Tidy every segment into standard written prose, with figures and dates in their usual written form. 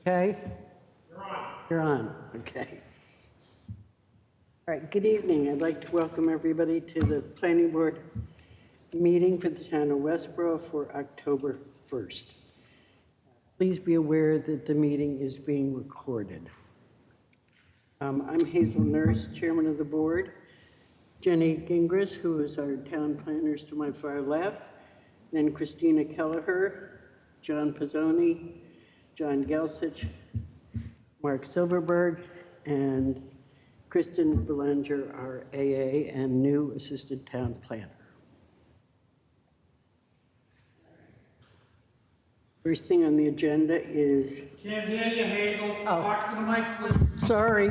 Okay? You're on, okay. All right, good evening. I'd like to welcome everybody to the Planning Board meeting for the town of Westborough for October 1st. Please be aware that the meeting is being recorded. I'm Hazel Nurse, Chairman of the Board. Jenny Gingras, who is our town planners to my far left. Then Christina Kelleher, John Pizzoni, John Gelsich, Mark Silverberg, and Kristen Belanger, our AA and new Assistant Town Planner. First thing on the agenda is... Can't hear you, Hazel. Talk to the mic, please. Sorry.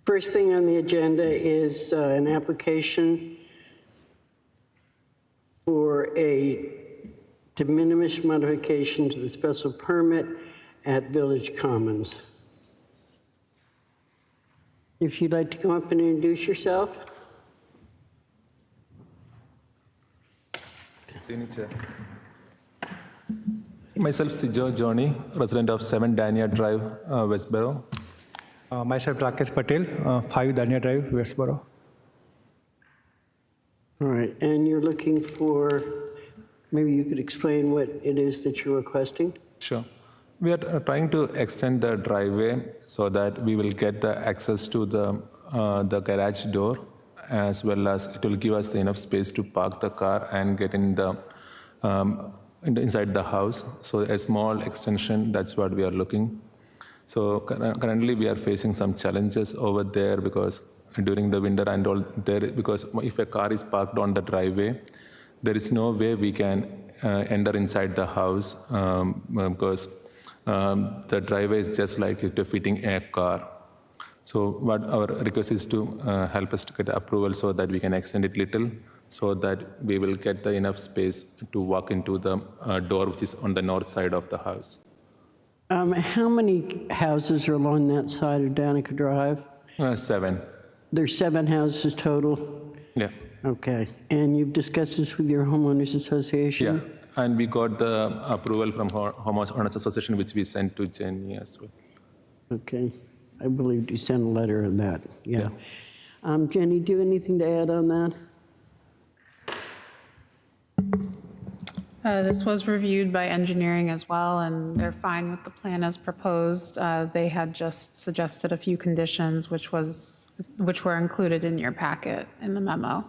First thing on the agenda is an application for a de minimis modification to the special permit at Village Commons. If you'd like to come up and introduce yourself. Myself, Sijo Johnny, resident of 7 Dania Drive, Westborough. Myself, Rakesh Patel, 5 Dania Drive, Westborough. All right, and you're looking for, maybe you could explain what it is that you're requesting? Sure. We are trying to extend the driveway so that we will get the access to the garage door, as well as it will give us enough space to park the car and get in the inside the house. So a small extension, that's what we are looking. So currently we are facing some challenges over there because during the winter and all there, because if a car is parked on the driveway, there is no way we can enter inside the house because the driveway is just like it fitting a car. So what our request is to help us to get approval so that we can extend it little, so that we will get the enough space to walk into the door which is on the north side of the house. How many houses are along that side of Danica Drive? 7. There's 7 houses total? Yeah. Okay, and you've discussed this with your homeowners association? Yeah, and we got the approval from homeowners association, which we sent to Jenny as well. Okay, I believe you sent a letter on that, yeah. Jenny, do you have anything to add on that? This was reviewed by engineering as well, and they're fine with the plan as proposed. They had just suggested a few conditions, which were included in your packet in the memo.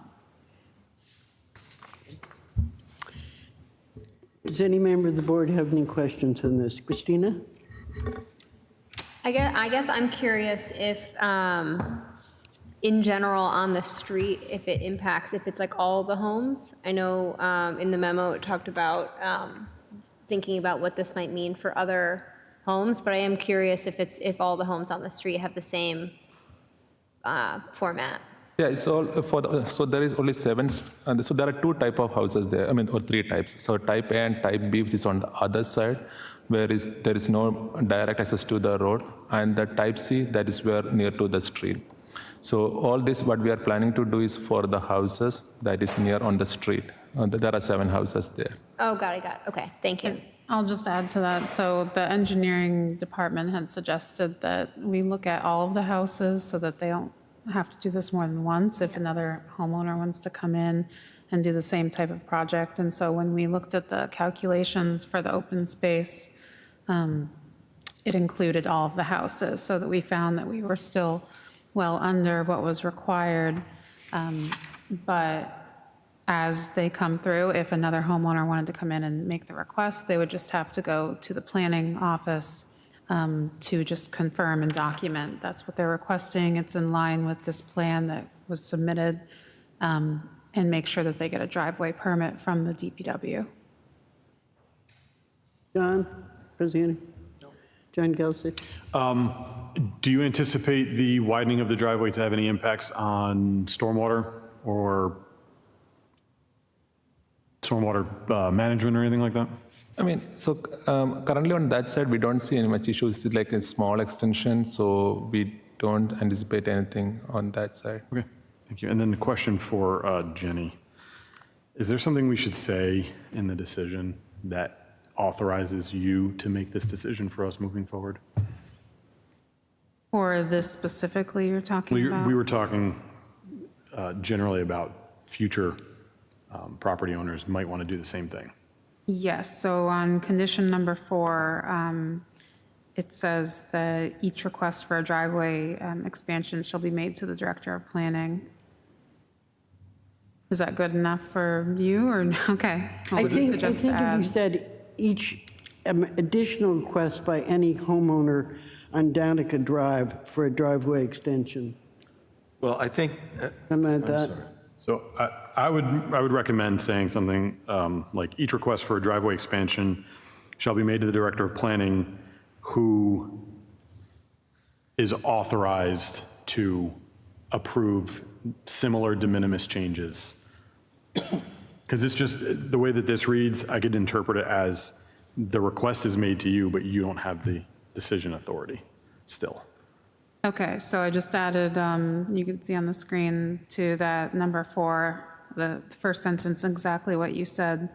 Does any member of the board have any questions on this? Christina? I guess I'm curious if, in general, on the street, if it impacts, if it's like all the homes. I know in the memo it talked about thinking about what this might mean for other homes, but I am curious if all the homes on the street have the same format. Yeah, it's all for the, so there is only 7, and so there are 2 types of houses there, or 3 types. So type A and type B, which is on the other side, where there is no direct access to the road, and the type C, that is where near to the street. So all this, what we are planning to do is for the houses that is near on the street. There are 7 houses there. Oh, got it. Okay, thank you. I'll just add to that. So the engineering department had suggested that we look at all of the houses so that they don't have to do this more than once if another homeowner wants to come in and do the same type of project. And so when we looked at the calculations for the open space, it included all of the houses, so that we found that we were still well under what was required. But as they come through, if another homeowner wanted to come in and make the request, they would just have to go to the planning office to just confirm and document. That's what they're requesting. It's in line with this plan that was submitted, and make sure that they get a driveway permit from the DPW. John, President? John Gelsich? Do you anticipate the widening of the driveway to have any impacts on stormwater or stormwater management or anything like that? I mean, so currently on that side, we don't see any much issues. It's like a small extension, so we don't anticipate anything on that side. Okay, thank you. And then the question for Jenny. Is there something we should say in the decision that authorizes you to make this decision for us moving forward? For this specifically you're talking about? We were talking generally about future property owners might want to do the same thing. Yes, so on condition number 4, it says that each request for a driveway expansion shall be made to the Director of Planning. Is that good enough for you, or, okay? I What would you think suggest if to you add? said each additional request by any homeowner on Danica Drive for a driveway extension. Well, I think, Something like that. So I would recommend saying something like each request for a driveway expansion shall be made to the Director of Planning who is authorized to approve similar de minimis changes. Because it's just, the way that this reads, I could interpret it as the request is made to you, but you don't have the decision authority still. Okay, so I just added, you can see on the screen to that number 4, the first sentence, exactly what you said.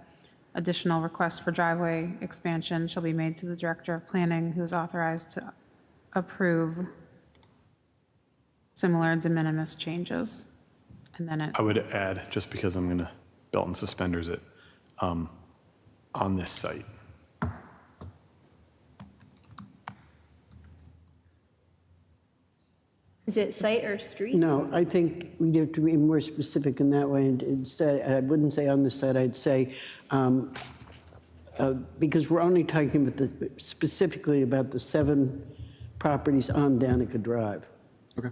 Additional requests for driveway expansion shall be made to the Director of Planning, who is authorized to approve similar de minimis changes. And then it, I would add, just because I'm going to belt and suspenders it, on this site. Is it site or street? No, I think we have to be more specific in that way. And instead, I wouldn't say on the side, I'd say, because we're only talking about specifically about the 7 properties on Danica Drive. Okay.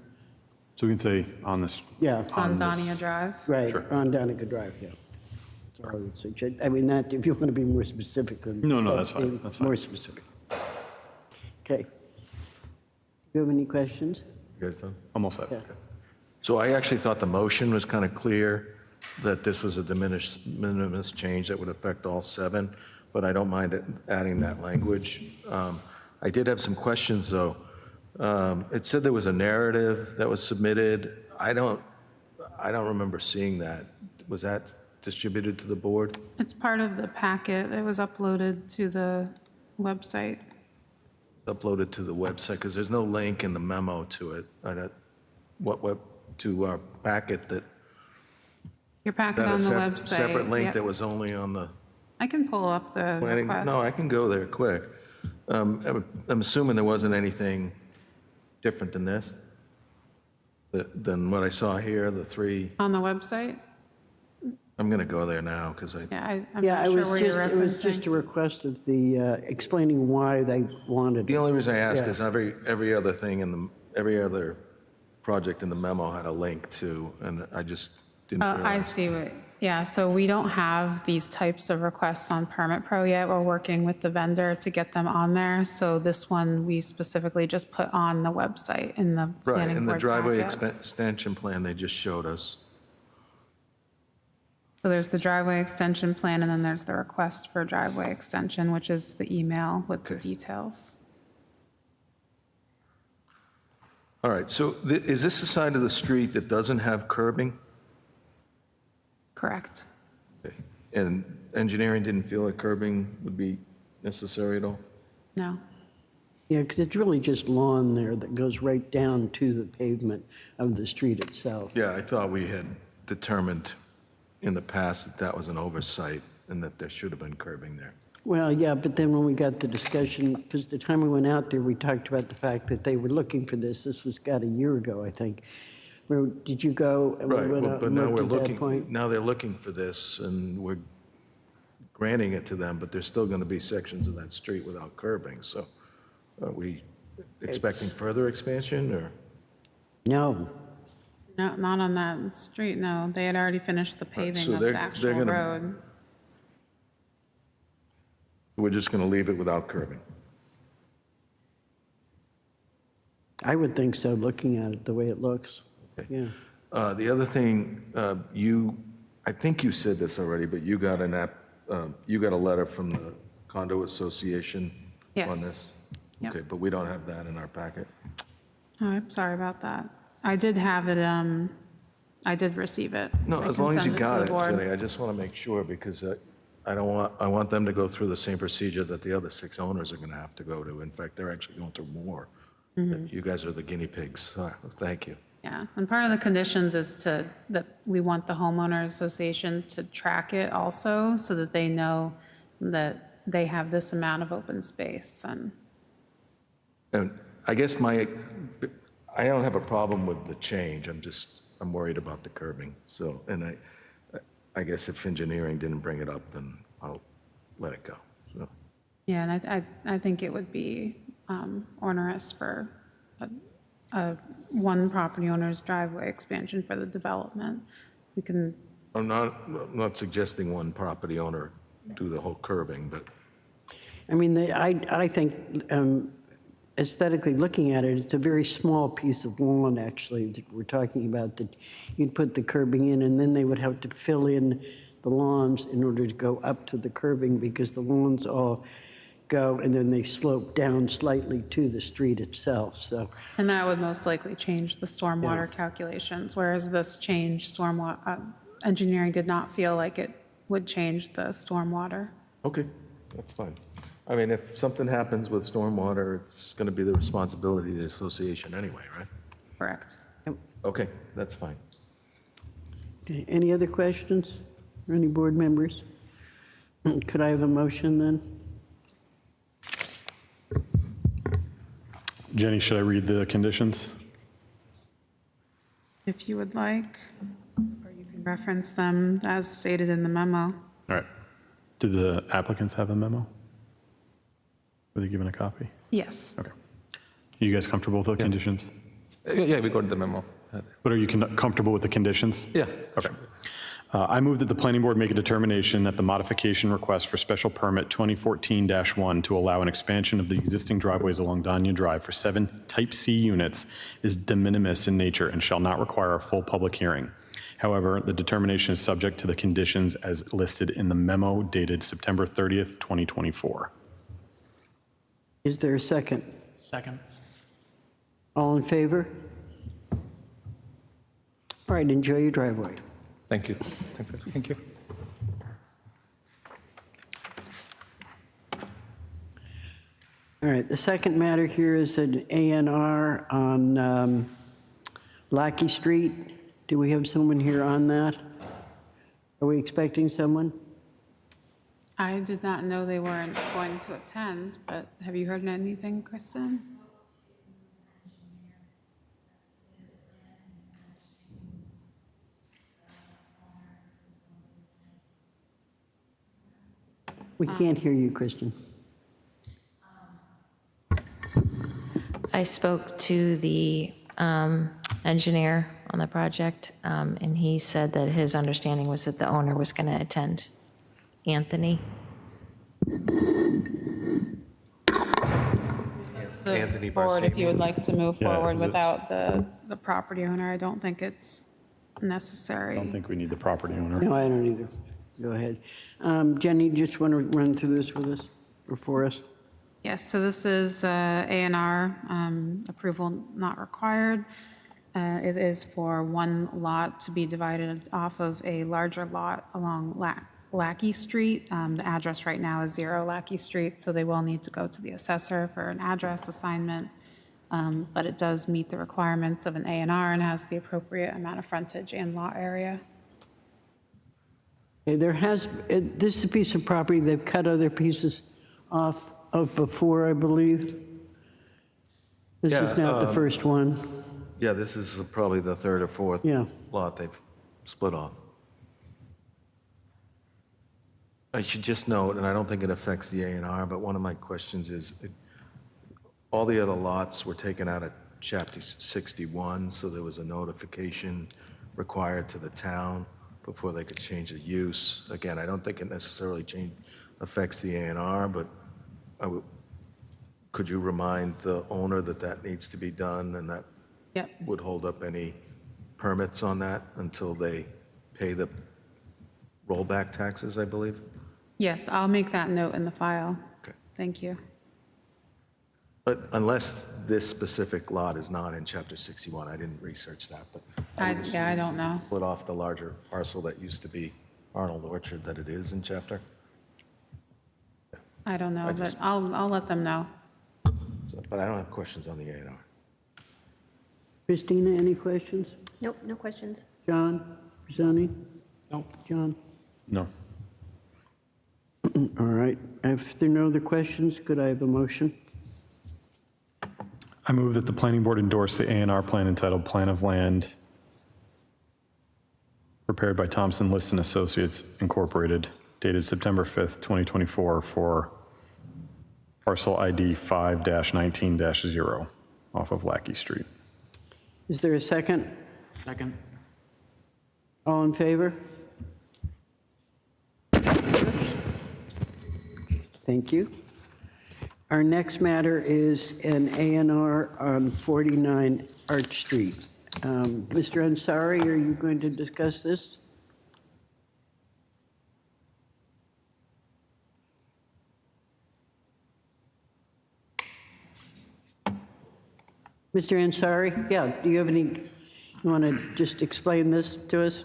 So we can say on this. Yeah, on this- Donia Drive. right, Sure. on Danica Drive, yeah. That's all I would suggest. I mean, that, if you want to be more specific. Then No, that's fine, that's fine. More specific. Okay. Do you have any questions? you guys done? Almost set. Yeah. So I actually thought the motion was kind of clear that this was a minimis change that would affect all 7, but I don't mind adding that language. I did have some questions, though. It said there was a narrative that was submitted. I don't remember seeing that. Was that distributed to the board? It's part of the packet. It was uploaded to the website. Uploaded to the website, because there's no link in the memo to it. To our packet that, Your packet that a on the website. separate link Yep. that was only on the I can pull up the planning. request. No, I can go there quick. I'm assuming there wasn't anything different than this, than what I saw here, the 3. On the website? I'm going to go there now, because Yeah, I'm Yeah, not it sure was where just, you're it was just referencing. a request of the, explaining why they wanted the it. only reason I ask Yeah. is every other thing every other project in the memo had a link to, and I just didn't I realize. see what, yeah, so we don't have these types of requests on Permit Pro yet. We're working with the vendor to get them on there. So this one, we specifically just put on the website in the Right, planning in the board driveway packet. extension plan they just showed us. So there's the driveway extension plan, and then there's the request for driveway extension, which is the email with the Okay. details. All right, so is this the side of the street that doesn't have curbing? Correct. Okay. And engineering didn't feel like curbing would be necessary at all? No. Yeah, because it's really just lawn there that goes right down to the pavement of the street itself. Yeah, I thought we had determined in the past that that was an oversight and that there should have been curbing there. Well, yeah, but then when we got the discussion, because the time we went out there, we talked about the fact that they were looking for this. This was got a year ago, I think. Where, did you go? and we Right, went well, out but and now looked we're at that looking, point? now they're looking for this and we're granting it to them, but there's still going to be sections of that street without curbing. So are we expecting further expansion or? No. No, not on that street, no. They had already finished the paving so of they're the actual gonna- road. We're just going to leave it without curbing? I would think so, looking at it the way it looks. Okay. Yeah. The other thing, I think you said this already, but you got you got a letter from the condo association on Yes. this? Yep. Okay, but we don't have that in our packet? Oh, I'm sorry about that. I did have it, I did receive it. No, I as can long as you send to got the it, board. Philly, I just want to make sure because I want them to go through the same procedure that the other 6 owners are going to have to go to. In fact, they're actually going through more. You guys are the guinea pigs. Thank you. Yeah, and part of the conditions is that we want the homeowner association to track it also, so that they know that they have this amount of open space, and And I guess I don't have a problem with the change. I'm worried about the curbing. So, and I guess if engineering didn't bring it up, then I'll let it go. So, yeah, and I think it would be onerous for one property owner's driveway expansion for the development. We can, I'm not suggesting one property owner do the whole curbing, but I mean, I think aesthetically looking at it, it's a very small piece of lawn, actually, that we're talking about, that you'd put the curbing in, and then they would have to fill in the lawns in order to go up to the curbing, because the lawns all go, and then they slope down slightly to the street itself, so. and that would most likely change the stormwater calculations, whereas this change, engineering did not feel like it would change the stormwater. okay, that's fine. I mean, if something happens with stormwater, it's going to be the responsibility of the association anyway, right? Correct. Okay, that's fine. Okay, any other questions? Any board members? Could I have a motion then? Jenny, should I read the conditions? If you would like, or you can reference them as stated in the memo. All right. Do the applicants have a memo? Were they given a copy? Yes. Okay. Are you guys comfortable with the conditions? Yeah, we got the memo. But are you comfortable with the conditions? Yeah. Okay. I move that the planning board make a determination that the modification request for special permit 2014-1 to allow an expansion of the existing driveways along Dania Drive for 7 Type C units is de minimis in nature and shall not require a full public hearing. However, the determination is subject to the conditions as listed in the memo dated September 30th, 2024. Is there a second? Second. All in favor? All right, enjoy your driveway. Thank you. Thanks. Thank you. All right, the second matter here is an A&R on Lackey Street. Do we have someone here on that? Are we expecting someone? I did not know they weren't going to attend, but have you heard anything, Kristen? We can't hear you, Kristen. I spoke to the engineer on the project, and he said that his understanding was that the owner was going to attend. Anthony? Anthony Board, if you would Barsamian. like to move Yeah, forward is it- without the property owner, I don't think it's I necessary. don't think we need the property owner. No, I don't either. Go ahead. Jenny, just want to run through this with us, or for us? Yes, so this is A&R, approval not required. It is for one lot to be divided off of a larger lot along Lackey Street. The address right now is 0 Lackey Street, so they will need to go to the assessor for an address assignment. But it does meet the requirements of an A&R and has the appropriate amount of frontage and lot area. Okay, this is a piece of property, they've cut other pieces off of before, I believe. This Yeah, is not the first one. Yeah, this is probably the 3rd or 4th Yeah. lot they've split off. I should just note, and I don't think it affects the A&R, but one of my questions is, all the other lots were taken out of Chapter 61, so there was a notification required to the town before they could change the use. Again, I don't think it necessarily affects the A&R, but could you remind the owner that that needs to be done, and that Yep. would hold up any permits on that until they pay the rollback taxes, I believe? Yes, I'll make that note in the file. Okay. Thank you. But unless this specific lot is not in Chapter 61, I didn't research that, but I would I don't know. split off the larger parcel that used to be Arnold Orchard, that it is in Chapter I don't know, I but just- I'll let them know. But I don't have questions on the A&R. Christina, any questions? Nope, no questions. John, Zoni? No. John? No. All right. If there are no other questions, could I have a motion? I move that the planning board endorse the A&R plan entitled Plan of Land prepared by Thompson List and Associates Incorporated, dated September 5th, 2024, for parcel ID 5-19-0 off of Lackey Street. Is there a second? Second. All in favor? Thank you. Our next matter is an A&R on 49 Arch Street. Mr. Ansari, are you going to discuss this? Mr. Ansari? Yeah, do you have any, you want to just explain this to us?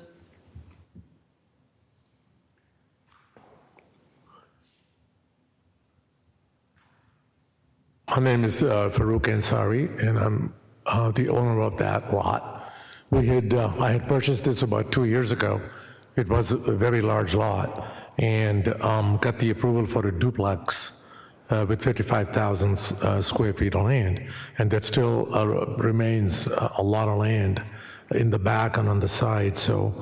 My name is Farouk Ansari, and I'm the owner of that lot. I had purchased this about 2 years ago. It was a very large lot, and got the approval for a duplex with 55,000 square feet of land, and that still remains a lot of land in the back and on the side. So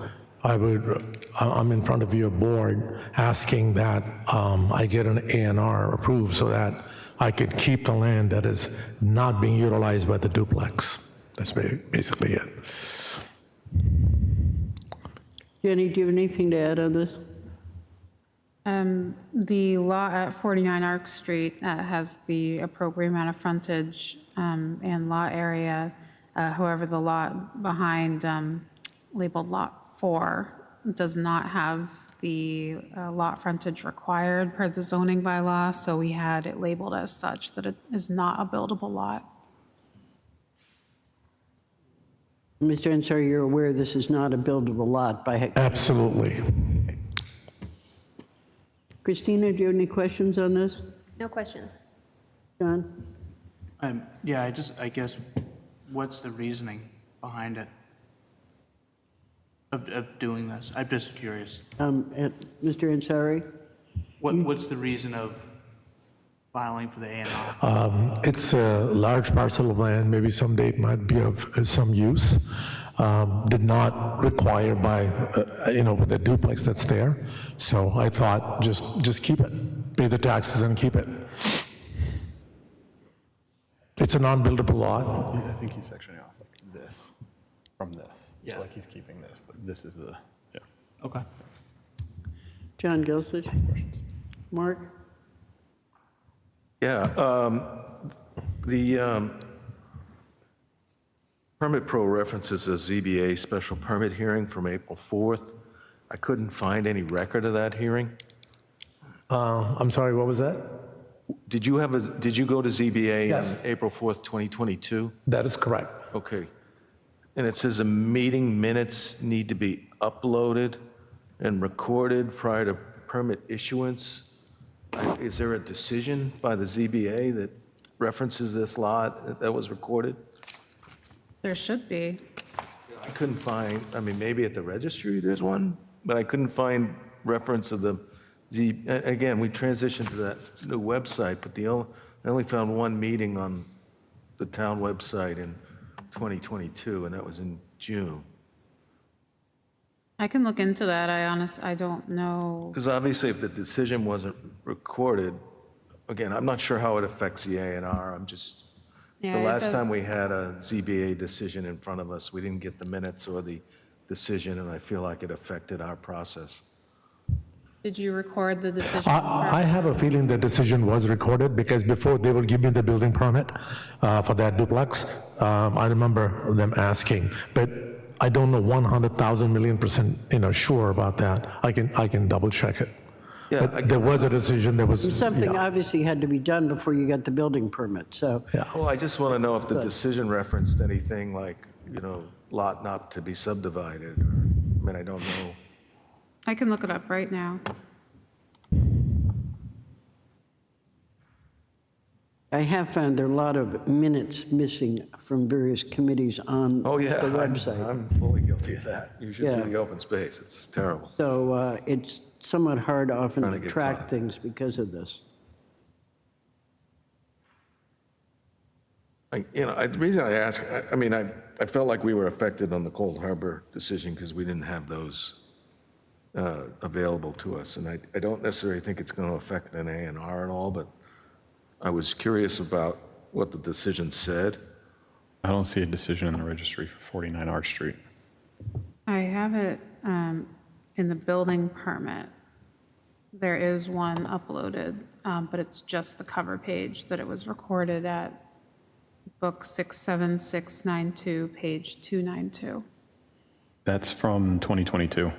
I'm in front of your board asking that I get an A&R approved so that I could keep the land that is not being utilized by the duplex. That's basically it. Jenny, do you have anything to add on this? The lot at 49 Arc Street has the appropriate amount of frontage and lot area. However, the lot behind labeled Lot 4 does not have the lot frontage required per the zoning bylaw, so we had it labeled as such that it is not a buildable lot. Mr. Ansari, you're aware this is not a buildable lot by... Absolutely. Christina, do you have any questions on this? No questions. John? Yeah, I guess, what's the reasoning behind it? Of doing this? I'm just curious. Mr. Ansari? What's the reason of filing for the A&R? It's a large parcel of land, maybe someday it might be of some use. Did not require by, the duplex that's there. So I thought, just keep it, pay the taxes and keep it. It's a non-buildable lot. I think he's sectioning off like this from this. Yeah. So like he's keeping this, but this is the, yeah. Okay. John Gilsich? Mark? Yeah, the permit pro references a ZBA special permit hearing from April 4th. I couldn't find any record of that hearing. I'm sorry, what was that? Did you go to ZBA Yes. on April 4th, 2022? That is correct. Okay. And it says the meeting minutes need to be uploaded and recorded prior to permit issuance. Is there a decision by the ZBA that references this lot that was recorded? There should be. I couldn't find, maybe at the registry there's one, but I couldn't find reference of the again, we transitioned to that new website, but I only found one meeting on the town website in 2022, and that was in June. I can look into that. I don't know. Because obviously, if the decision wasn't recorded, again, I'm not sure how it affects the A&R. Yeah, The it last does- time we had a ZBA decision in front of us, we didn't get the minutes or the decision, and I feel like it affected our process. Did you record the decision? I have a feeling the decision was recorded because before they will give me the building permit for that duplex, I remember them asking, but I don't know 100,000 million% sure about that. I can double check it. Yeah, But there was a decision, there was. Something yeah. obviously had to be done before you got the building permit, so... Well, I just want to know if the decision referenced anything like, lot not to be subdivided, or, I don't know. I can look it up right now. I have found there are a lot of minutes missing from various committees on the Oh, yeah, website. I'm fully guilty of that. Usually Yeah. through the open space, it's terrible. So it's somewhat hard often Trying to to get track caught. things because of this. The reason I ask, I mean, I felt like we were affected on the Cold Harbor decision because we didn't have those available to us. And I don't necessarily think it's going to affect an A&R at all, but I was curious about what the decision said. I don't see a decision in the registry for 49 Arch Street. I have it in the building permit. There is one uploaded, but it's just the cover page that it was recorded at book 67692, page 292. That's from 2022.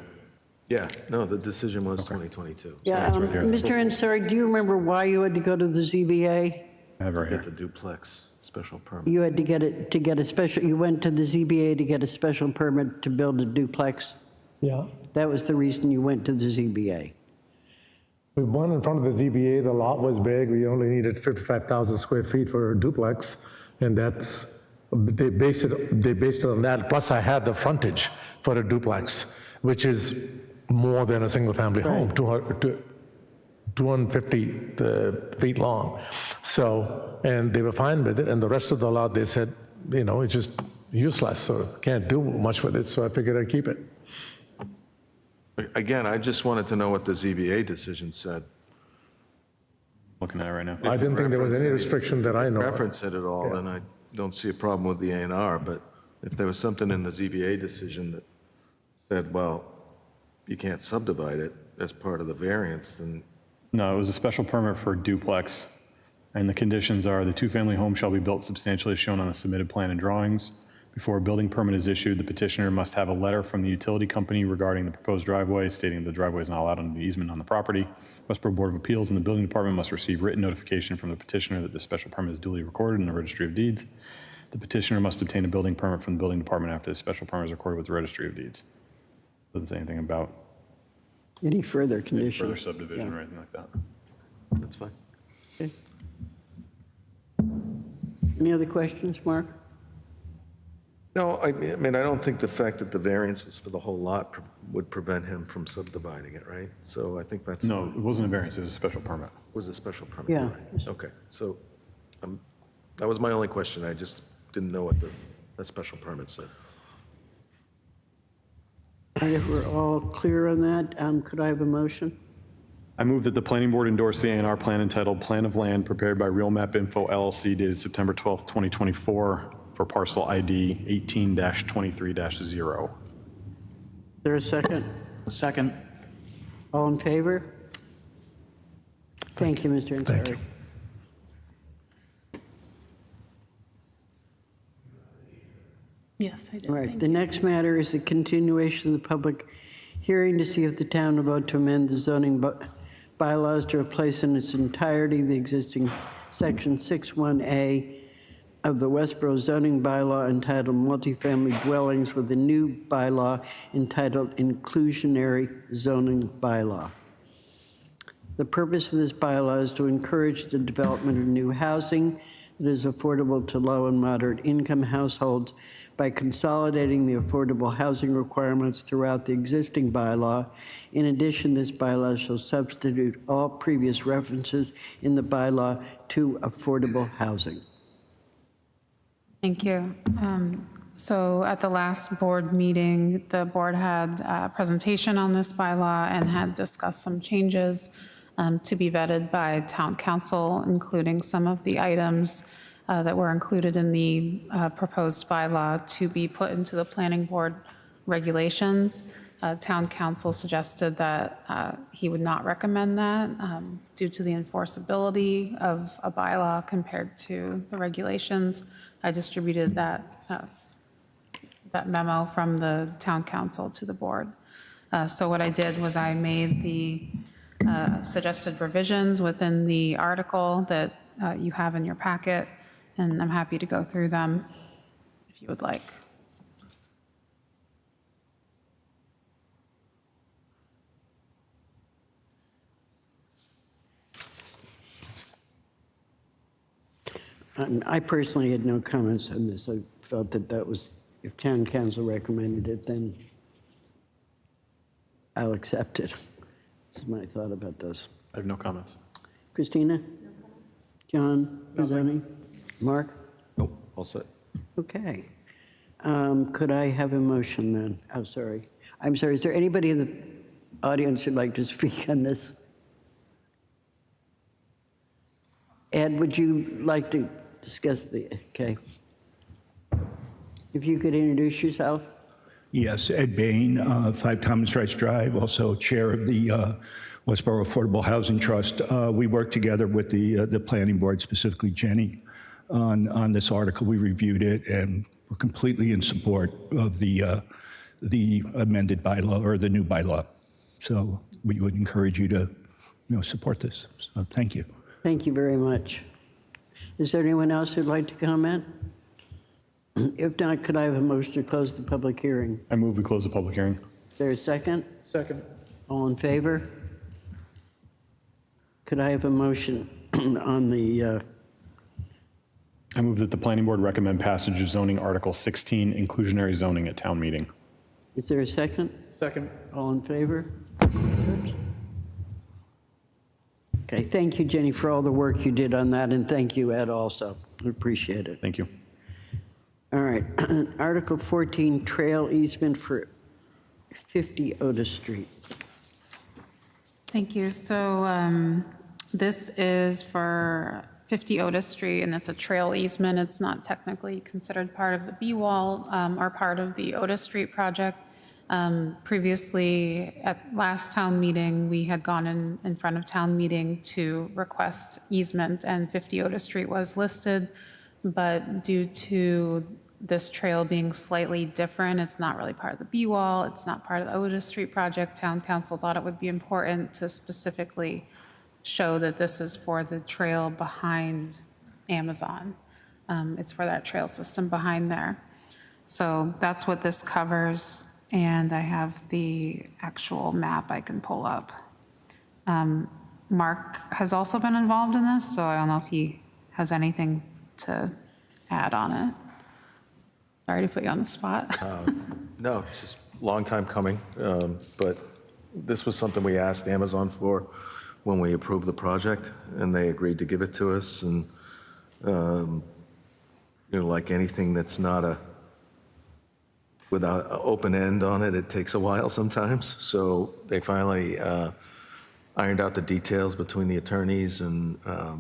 Yeah, no, the decision was 2022. Yeah, that's right here. Mr. Ansari, do you remember why you had to go to the ZBA? I have it right Get here. the duplex special permit. You had to get a special, you went to the ZBA to get a special permit to build a duplex? Yeah. That was the reason you went to the ZBA? We went in front of the ZBA, the lot was big, we only needed 55,000 square feet for a duplex, and they based it on that, plus I had the frontage for a duplex, which is more than a single-family home, 250 feet long. So, and they were fine with it, and the rest of the lot, they said, it's just useless, so can't do much with it, so I figured I'd keep it. Again, I just wanted to know what the ZBA decision said. Looking at it right now. I didn't think there was any restriction that I know of. Reference it at all, then I don't see a problem with the A&R, but if there was something in the ZBA decision that said, well, you can't subdivide it as part of the variance, then No, it was a special permit for a duplex, and the conditions are the two-family home shall be built substantially as shown on the submitted plan and drawings. Before a building permit is issued, the petitioner must have a letter from the utility company regarding the proposed driveway stating the driveway is not allowed under the easement on the property. Westborough Board of Appeals and the building department must receive written notification from the petitioner that the special permit is duly recorded in the registry of deeds. The petitioner must obtain a building permit from the building department after the special permit is recorded with the registry of deeds. Doesn't say anything about Any further any conditions? further subdivision or anything like that. that's fine. Okay. Any other questions, Mark? No, I mean, I don't think the fact that the variance was for the whole lot would prevent him from subdividing it, right? So I think that's. No, it wasn't a variance, it was a special permit. Was a special permit. Yeah. right? Okay, so that was my only question. I just didn't know what that special permit said. If we're all clear on that, could I have a motion? I move that the planning board endorse the A&R plan entitled Plan of Land prepared by Real Map Info LLC dated September 12th, 2024 for parcel ID 18-23-0. Is there a second? Second. All in favor? Thank you, Mr. Ansari. Thank you. Yes, I did. All right, Thank the you. next matter is the continuation of the public hearing to see if the town will vote to amend the zoning bylaws to replace in its entirety the existing section 61A of the Westborough zoning bylaw entitled multifamily dwellings with a new bylaw entitled inclusionary zoning bylaw. The purpose of this bylaw is to encourage the development of new housing that is affordable to low and moderate income households by consolidating the affordable housing requirements throughout the existing bylaw. In addition, this bylaw shall substitute all previous references in the bylaw to affordable housing. Thank you. So at the last board meeting, the board had a presentation on this bylaw and had discussed some changes to be vetted by town council, including some of the items that were included in the proposed bylaw to be put into the planning board regulations. Town council suggested that he would not recommend that due to the enforceability of a bylaw compared to the regulations. I distributed that memo from the town council to the board. So what I did was I made the suggested revisions within the article that you have in your packet, and I'm happy to go through them if you would like. I personally had no comments on this. I felt that that was, if town council recommended it, then I'll accept it. This is my thought about this. I have no comments. Christina? John? Zoning? Mark? Nope, all set. Okay. Could I have a motion then? Oh, sorry. I'm sorry, is there anybody in the audience who'd like to speak on this? Ed, would you like to discuss okay. If you could introduce yourself? Yes, Ed Bain, 5 Thomas Rice Drive, also chair of the Westborough Affordable Housing Trust. We worked together with the planning board, specifically Jenny, on this article. We reviewed it and we're completely in support of the amended bylaw or the new bylaw. So we would encourage you to, support this. So thank you. Thank you very much. Is there anyone else who'd like to comment? If not, could I have a motion to close the public hearing? I move we close the public hearing. Is there a second? Second. All in favor? Could I have a motion on the, I move that the planning board recommend passage of zoning Article 16, inclusionary zoning at town meeting. is there a second? Second. All in favor? Okay, thank you, Jenny, for all the work you did on that, and thank you, Ed, also. We appreciate it. Thank you. All right, Article 14, trail easement for 50 Otis Street. Thank you. So this is for 50 Otis Street, and it's a trail easement. It's not technically considered part of the B-wall or part of the Otis Street project. Previously, at last town meeting, we had gone in front of town meeting to request easement, and 50 Otis Street was listed. But due to this trail being slightly different, it's not really part of the B-wall, it's not part of the Otis Street project, town council thought it would be important to specifically show that this is for the trail behind Amazon. It's for that trail system behind there. So that's what this covers, and I have the actual map I can pull up. Mark has also been involved in this, so I don't know if he has anything to add on it. Sorry to put you on the spot. No, it's just a long time coming, but this was something we asked Amazon for when we approved the project, and they agreed to give it to us. And like anything that's not without an open end on it, it takes a while sometimes. So they finally ironed out the details between the attorneys, and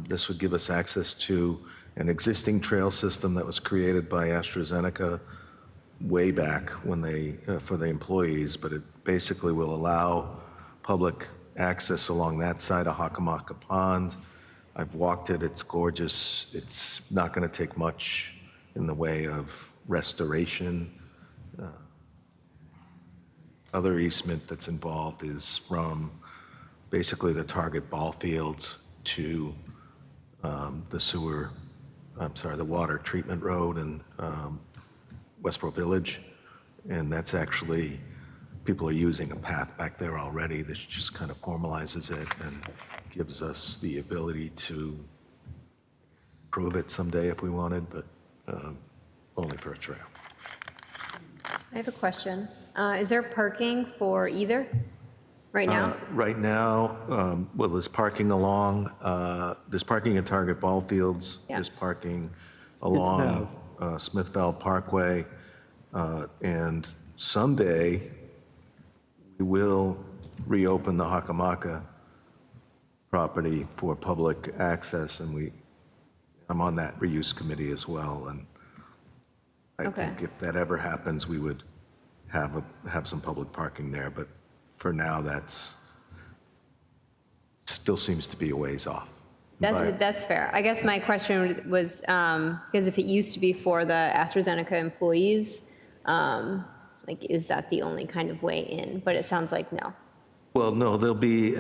this would give us access to an existing trail system that was created by AstraZeneca way back when for the employees, but it basically will allow public access along that side of Hockomock Pond. I've walked it, it's gorgeous. It's not going to take much in the way of restoration. Other easement that's involved is from basically the Target ball field to the water treatment road in Westborough Village. And that's actually, people are using a path back there already. This just kind of formalizes it and gives us the ability to prove it someday if we wanted, but only for a trail. I have a question. Is there parking for either right now? Right now, well, there's parking along, there's parking at Target ball fields. Yeah. There's parking along Smithville Parkway. And someday, we will reopen the Hockomock property for public access, and I'm on that reuse committee as well. And I Okay. think if that ever happens, we would have some public parking there. But for now, still seems to be a ways off. That's fair. I guess my question was, because if it used to be for the AstraZeneca employees, is that the only kind of way in? But it sounds like no. Well, no, there'll be,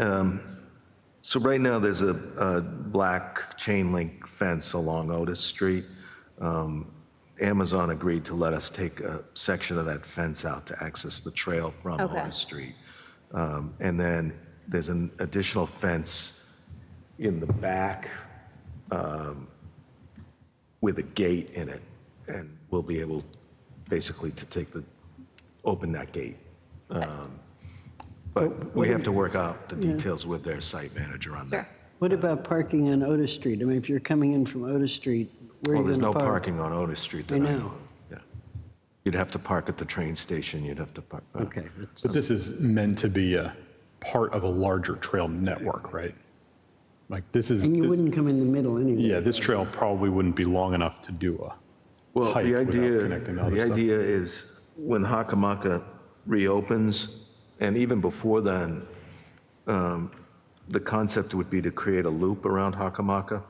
so right now there's a black chain link fence along Otis Street. Amazon agreed to let us take a section of that fence out to access the trail from Okay. Otis Street. And then there's an additional fence in the back with a gate in it, and we'll be able basically to open that gate. But we have to work out the details with their site manager on that. What about parking on Otis Street? I mean, if you're coming in from Otis Street, where are Well, you there's going to no park? parking on Otis Street that I I know. know of. Yeah. You'd have to park at the train station, you'd have to park. Okay, that's- But this is meant to be a part of a larger trail network, right? Like this is, and you this- wouldn't come in the middle anyway. yeah, this trail probably wouldn't be long enough to do a Well, hike the without idea, connecting to other the stuff. idea is when Hakamaka reopens, and even before then, the concept would be to create a loop around Hakamaka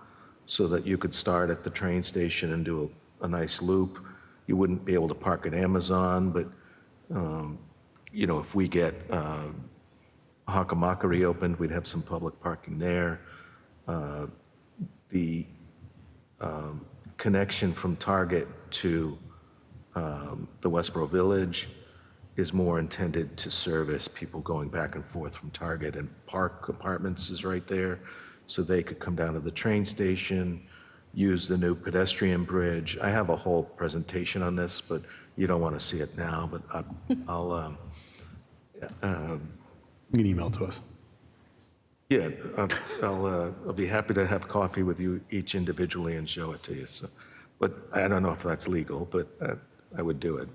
so that you could start at the train station and do a nice loop. You wouldn't be able to park at Amazon, but, you know, if we get Hakamaka reopened, we'd have some public parking there. The connection from Target to the Westborough Village is more intended to service people going back and forth from Target, and Park Apartments is right there, so they could come down to the train station, use the new pedestrian bridge. I have a whole presentation on this, but you don't want to see it now, but I'll You can email to us. yeah, I'll be happy to have coffee with you each individually and show it to you. So, but I don't know if that's legal, but I would do it.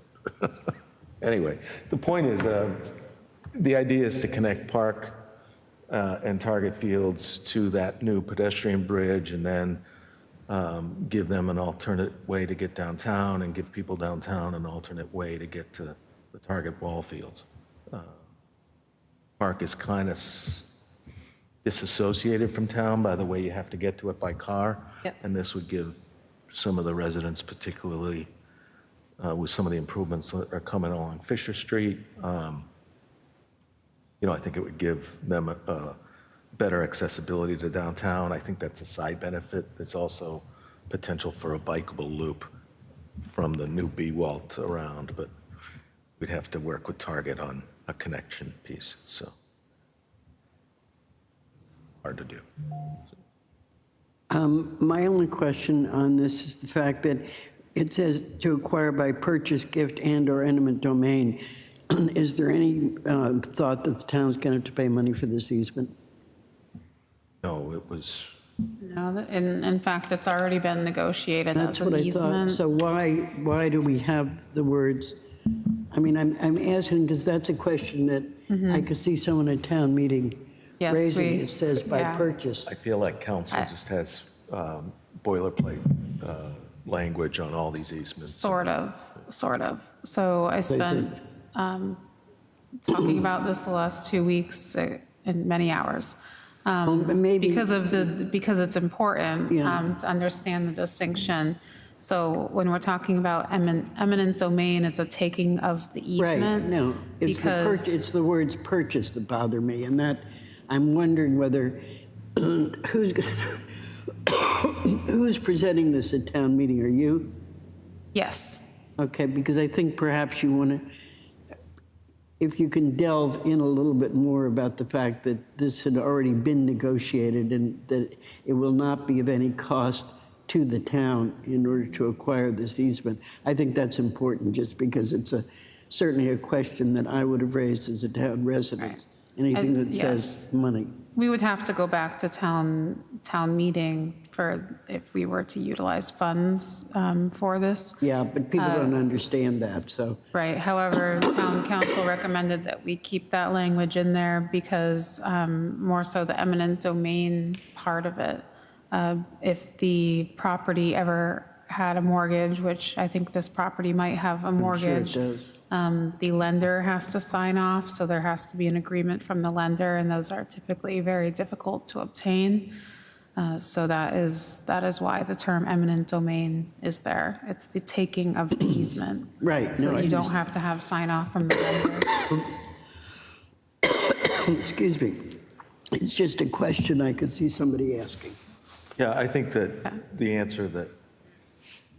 Anyway, the point is, the idea is to connect Park and Target Fields to that new pedestrian bridge, and then give them an alternate way to get downtown, and give people downtown an alternate way to get to the Target ball fields. Park is kind of disassociated from town by the way you have to get to it by car. Yep. And this would give some of the residents, particularly with some of the improvements that are coming along Fisher Street, you know, I think it would give them a better accessibility to downtown. I think that's a side benefit. There's also potential for a bikeable loop from the new B-Walt around, but we'd have to work with Target on a connection piece, so hard to do. My only question on this is the fact that it says to acquire by purchase, gift, and/or eminent domain. Is there any thought that the town's going to have to pay money for this easement? No, it was, No, in fact, it's already been negotiated That's as what an I thought. easement. So why do we have the words? I mean, I'm asking because that's a question that I could see someone at town meeting Yes, raising. we- It says by yeah. purchase. I feel like council just has boilerplate language on all these easements. Sort of. So I spent talking about this the last 2 weeks in many hours. But maybe, Because it's important Yeah. to understand the distinction. So when we're talking about eminent domain, it's a taking of the right, easement. no, it's the words purchase that bother me, and that, I'm wondering whether, who's presenting this at town meeting? Are you? Yes. Okay, because I think perhaps you want to, if you can delve in a little bit more about the fact that this had already been negotiated and that it will not be of any cost to the town in order to acquire this easement. I think that's important just because it's certainly a question that I would have raised as a town resident. Anything that says money. We would have to go back to town meeting for, if we were to utilize funds for this. Yeah, but people don't understand that, so. Right, however, town council recommended that we keep that language in there because more so the eminent domain part of it. If the property ever had a mortgage, which I think this property might have a mortgage. Sure it does. The lender has to sign off, so there has to be an agreement from the lender, and those are typically very difficult to obtain. So that is why the term eminent domain is there. It's the taking of the easement. Right, So no, that I you don't have to have sign off from the lender. Excuse me. It's just a question I could see somebody asking. Yeah, I think that the answer that,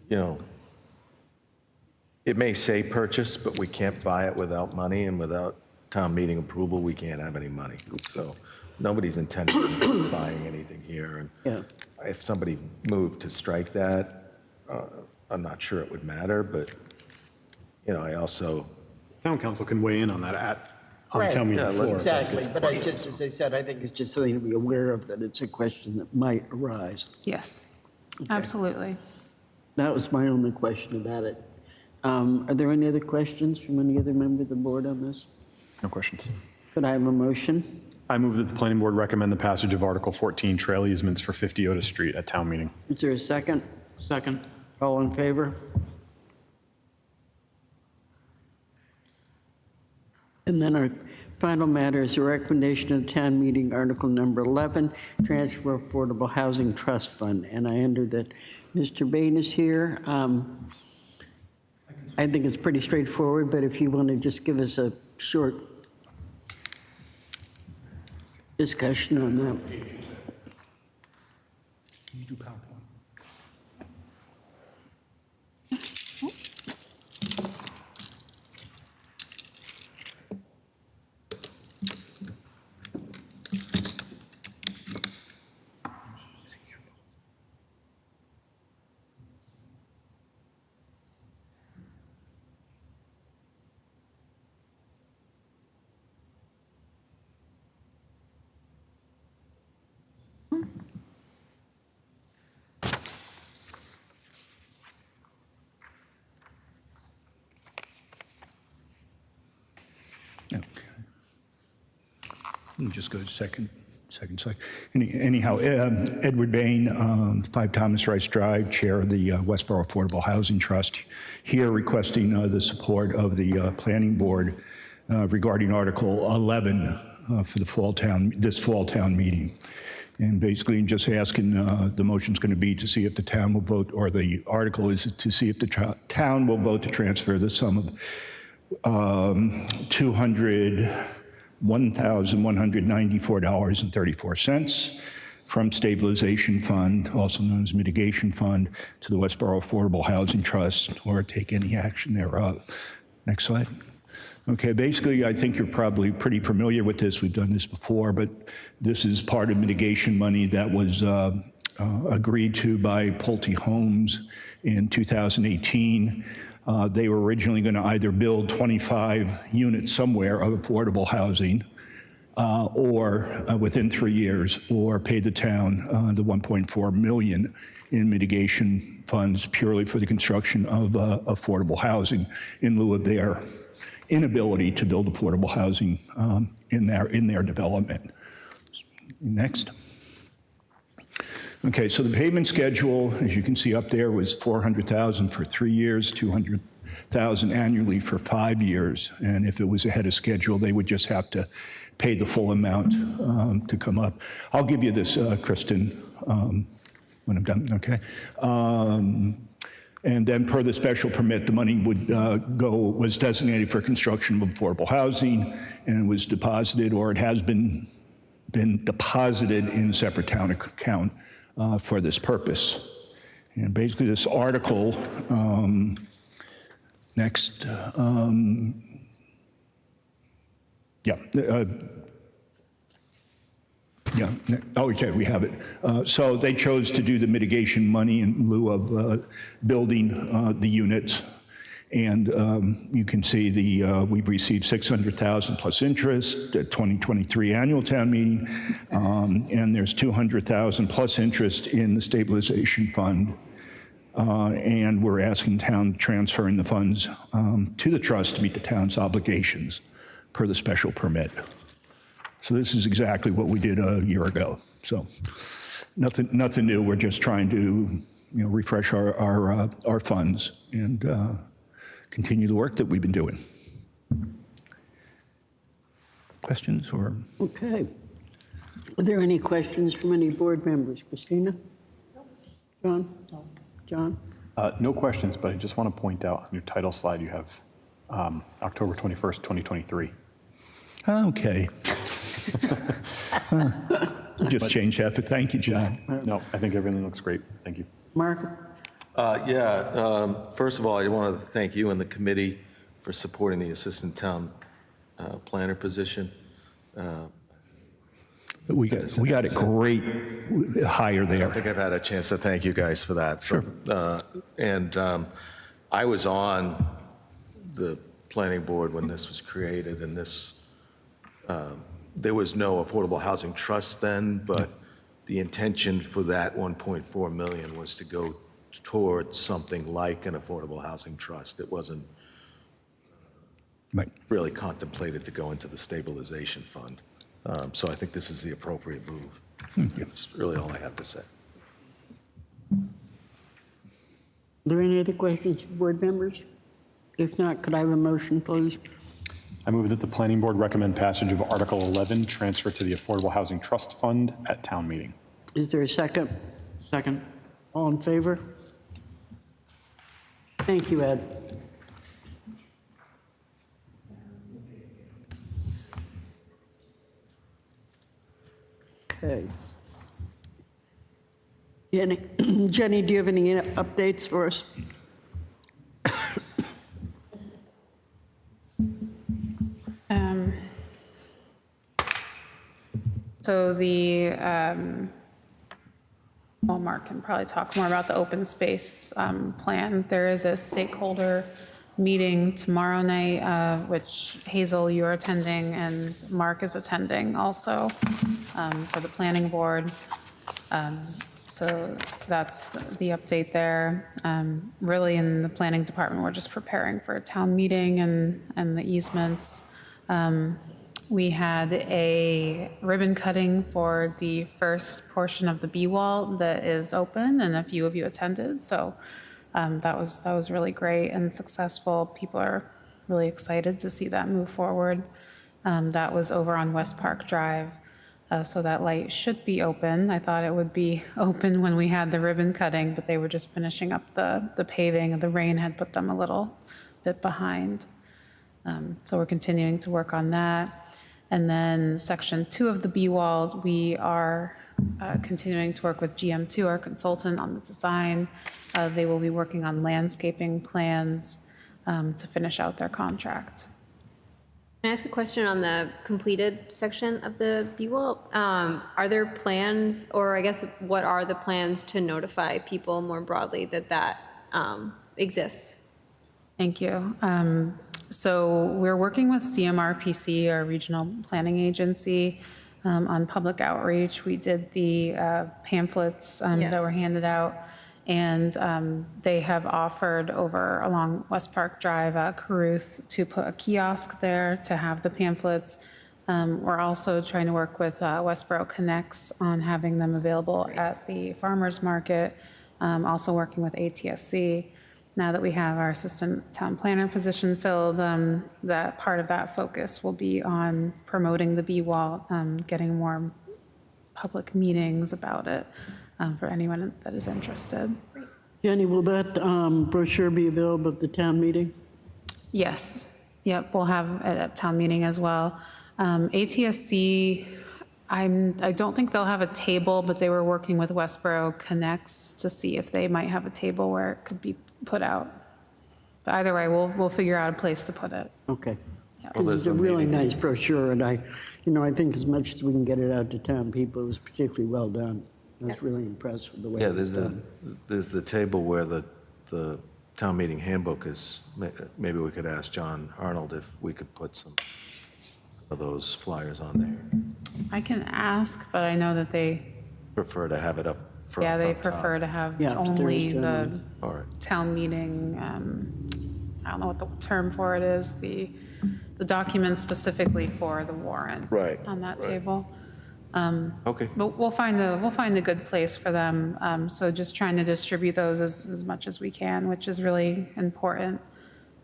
you know, it may say purchase, but we can't buy it without money, and without town meeting approval, we can't have any money. So nobody's intending on buying anything here. And Yeah. if somebody moved to strike that, I'm not sure it would matter, but, you know, I also, Town council can weigh in on that on the town meeting Yeah, floor. Exactly, but I just, as I said, I think it's just something to be aware of, that it's a question that might arise. Yes, absolutely. That was my only question about it. Are there any other questions from any other member of the board on this? No questions. Could I have a motion? I move that the planning board recommend the passage of Article 14, trail easements for 50 Otis Street at town meeting. Is there a second? Second. All in favor? And then our final matter is a recommendation of town meeting, Article number 11, Transfer Affordable Housing Trust Fund. And I under that Mr. Bain is here. I think it's pretty straightforward, but if you want to just give us a short discussion on that. Okay. Let me just go to second slide. Anyhow, Edward Bain, 5 Thomas Rice Drive, Chair of the Westborough Affordable Housing Trust, here requesting the support of the Planning Board regarding Article 11 for this fall town meeting. And basically just asking, the motion's going to be to see if the town will vote, or the article is to see if the town will vote to transfer the sum of $201,194.34 from stabilization fund, also known as mitigation fund, to the Westborough Affordable Housing Trust, or take any action thereof. Next slide. Okay, basically, I think you're probably pretty familiar with this. We've done this before, but this is part of mitigation money that was agreed to by Pulte Homes in 2018. They were originally going to either build 25 units somewhere of affordable housing or within 3 years, or pay the town the $1.4 million in mitigation funds purely for the construction of affordable housing in lieu of their inability to build affordable housing in their development. Next. Okay, so the payment schedule, as you can see up there, was $400,000 for 3 years, $200,000 annually for 5 years. And if it was ahead of schedule, they would just have to pay the full amount to come up. I'll give you this, Kristen, when I'm done, okay? And then per the special permit, the money would was designated for construction of affordable housing, and was deposited, or it has been deposited in a separate town account for this purpose. And basically this article, next, oh, okay, we have it. So they chose to do the mitigation money in lieu of building the units. And you can see we've received $600,000 plus interest at 2023 annual town meeting. And there's $200,000 plus interest in the stabilization fund. And we're asking town transferring the funds to the trust to meet the town's obligations per the special permit. So this is exactly what we did a year ago. So nothing new. We're just trying to, refresh our funds and continue the work that we've been doing. Questions or? Okay. Are there any questions from any board members? Christina? John? John? No questions, but I just want to point out on your title slide, you have October 21st, 2023. Okay. Just change that, but thank you, John. No, I think everything looks great. Thank you. Mark? First of all, I want to thank you and the committee for supporting the assistant town planner position. We got it great hire I there. don't think I've had a chance to thank you guys for that. So, I was on the planning board when this was created, and there was no affordable housing trust then, but the intention for that 1.4 million was to go towards something like an affordable housing trust. It wasn't Right. really contemplated to go into the stabilization fund. So I think this is the appropriate move. That's really all I have to say. Are there any other questions, board members? If not, could I have a motion, please? I move that the planning board recommend passage of Article 11, transfer to the Affordable Housing Trust Fund at town meeting. Is there a second? Second. All in favor? Thank you, Ed. Okay. Jenny, do you have any updates for us? So well, Mark can probably talk more about the open space plan. There is a stakeholder meeting tomorrow night, which Hazel, you're attending, and Mark is attending also for the planning board. So that's the update there. Really, in the planning department, we're just preparing for a town meeting and the easements. We had a ribbon cutting for the first portion of the B-wall that is open, and a few of you attended. So that was really great and successful. People are really excited to see that move forward. That was over on West Park Drive. So that light should be open. I thought it would be open when we had the ribbon cutting, but they were just finishing up the paving, and the rain had put them a little bit behind. So we're continuing to work on that. And then section 2 of the B-wall, we are continuing to work with GM2, our consultant, on the design. They will be working on landscaping plans to finish out their contract. Can I ask a question on the completed section of the B-wall? Are there plans, or I guess what are the plans to notify people more broadly that exists? Thank you. So we're working with CMRPC, our regional planning agency, on public outreach. We did the pamphlets that were handed out, and they have offered over along West Park Drive, Caruth, to put a kiosk there to have the pamphlets. We're also trying to work with Westborough Connects on having them available at the farmers market, also working with ATSC. Now that we have our assistant town planner position filled, that part of that focus will be on promoting the B-wall, getting more public meetings about it for anyone that is interested. Jenny, will that brochure be available at the town meeting? Yes. Yep, we'll have it at town meeting as well. ATSC, I don't think they'll have a table, but they were working with Westborough Connects to see if they might have a table where it could be put out. But either way, we'll figure out a place to put it. Okay. Yeah. Because it's a really nice brochure, and I think as much as we can get it out to town people, it was particularly well done. I was really impressed with the way Yeah, it was done. there's the table where the town meeting handbook is. Maybe we could ask John Arnold if we could put some of those flyers on there. I can ask, but I know that they, Prefer to have it up front. yeah, they up top. prefer to have Yeah, only upstairs the generally. All right. town meeting, I don't know what the term for it is, the document specifically for the warrant. Right, On that right. table. Okay. But we'll find a good place for them. So just trying to distribute those as much as we can, which is really important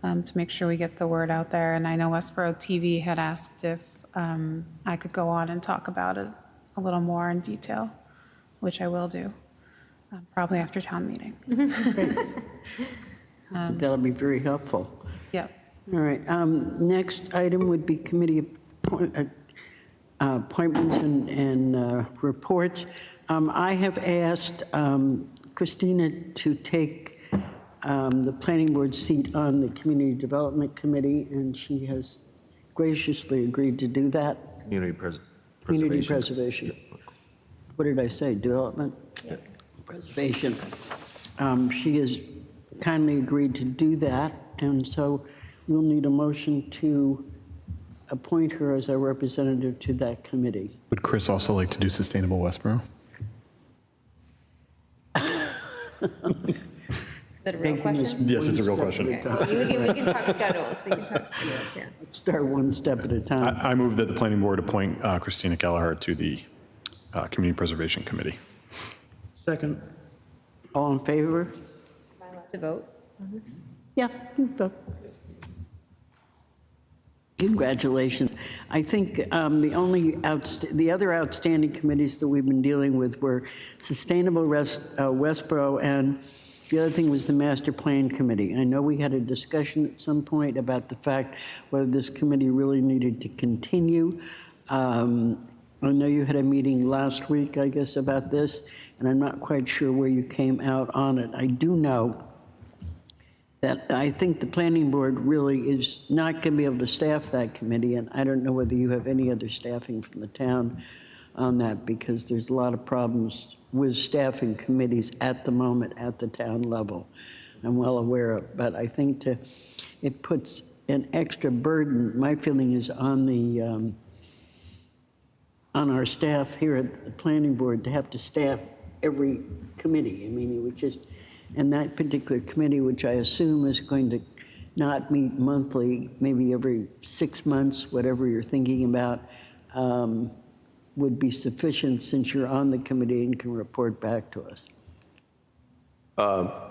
to make sure we get the word out there. And I know Westborough TV had asked if I could go on and talk about it a little more in detail, which I will do, probably after town meeting. That'll be very helpful. Yep. All right, next item would be committee appointments and reports. I have asked Christina to take the planning board seat on the Community Development Committee, and she has graciously agreed to do that. Community Community preservation. What did I say? Development? Preservation. She has kindly agreed to do that, and so we'll need a motion to appoint her as our representative to that committee. Would Chris also like to do Sustainable Westborough? Is that a real Taking this question? Yes, it's a real one question. step at a Okay, time. well, we can talk schedules, yeah. Let's start one step at a time. I move that the planning board appoint Christina Kelleher to the Community Preservation Committee. Second. All in favor? Am I allowed to vote on this? Yeah, you vote. Congratulations. I think the other outstanding committees that we've been dealing with were Sustainable Westborough, and the other thing was the Master Plan Committee. I know we had a discussion at some point about the fact whether this committee really needed to continue. I know you had a meeting last week, I guess, about this, and I'm not quite sure where you came out on it. I do know that I think the planning board really is not going to be able to staff that committee, and I don't know whether you have any other staffing from the town on that, because there's a lot of problems with staffing committees at the moment at the town level. I'm well aware of, but I think it puts an extra burden, my feeling is on our staff here at the planning board to have to staff every committee. I mean, it would just, and that particular committee, which I assume is going to not meet monthly, maybe every 6 months, whatever you're thinking about, would be sufficient since you're on the committee and can report back to us.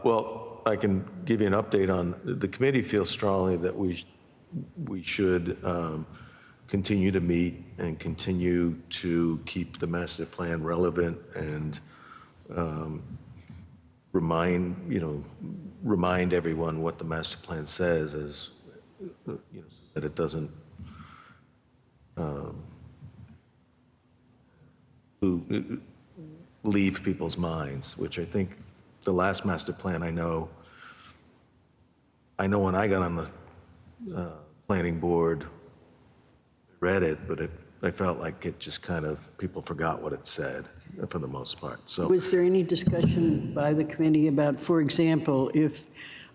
Well, I can give you an update on, the committee feels strongly that we should continue to meet and continue to keep the master plan relevant and remind everyone what the master plan says, as so that it doesn't leave people's minds, which I think the last master plan, I know when I got on the planning board, read it, but I felt like it just kind of, people forgot what it said for the most part. So Was there any discussion by the committee about, for example, if,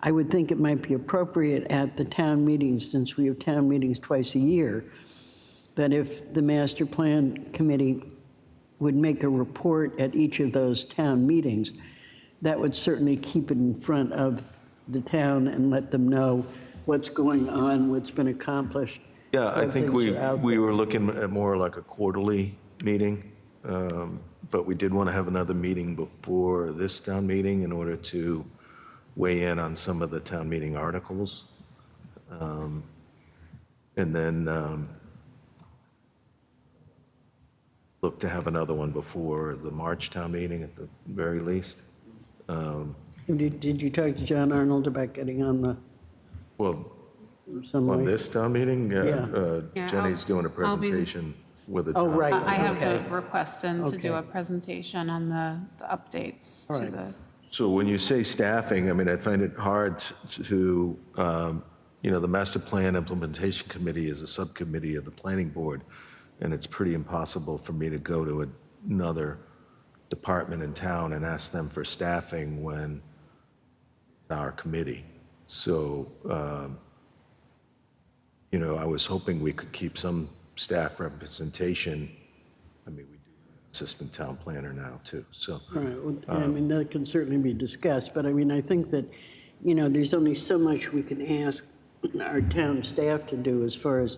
I would think it might be appropriate at the town meetings, since we have town meetings twice a year, that if the master plan committee would make a report at each of those town meetings, that would certainly keep it in front of the town and let them know what's going on, what's been accomplished. yeah, I what think things are out we there. were looking at more like a quarterly meeting, but we did want to have another meeting before this town meeting in order to weigh in on some of the town meeting articles. And then look to have another one before the March town meeting at the very least. Did you talk to John Arnold about getting on the, Well, some on way? this town meeting, Yeah. Yeah, Jenny's doing a I'll be- presentation with the Oh, town. right. I have Okay. the request in to do Okay. a presentation on the updates All to right. the, So when you say staffing, I mean, I find it hard to, the Master Plan Implementation Committee is a subcommittee of the Planning Board, and it's pretty impossible for me to go to another department in town and ask them for staffing when it's our committee. So, I was hoping we could keep some staff representation. I mean, we do have an assistant town planner now, too, so. All right, well, I mean, that can certainly be discussed, but I mean, I think that, there's only so much we can ask our town staff to do as far as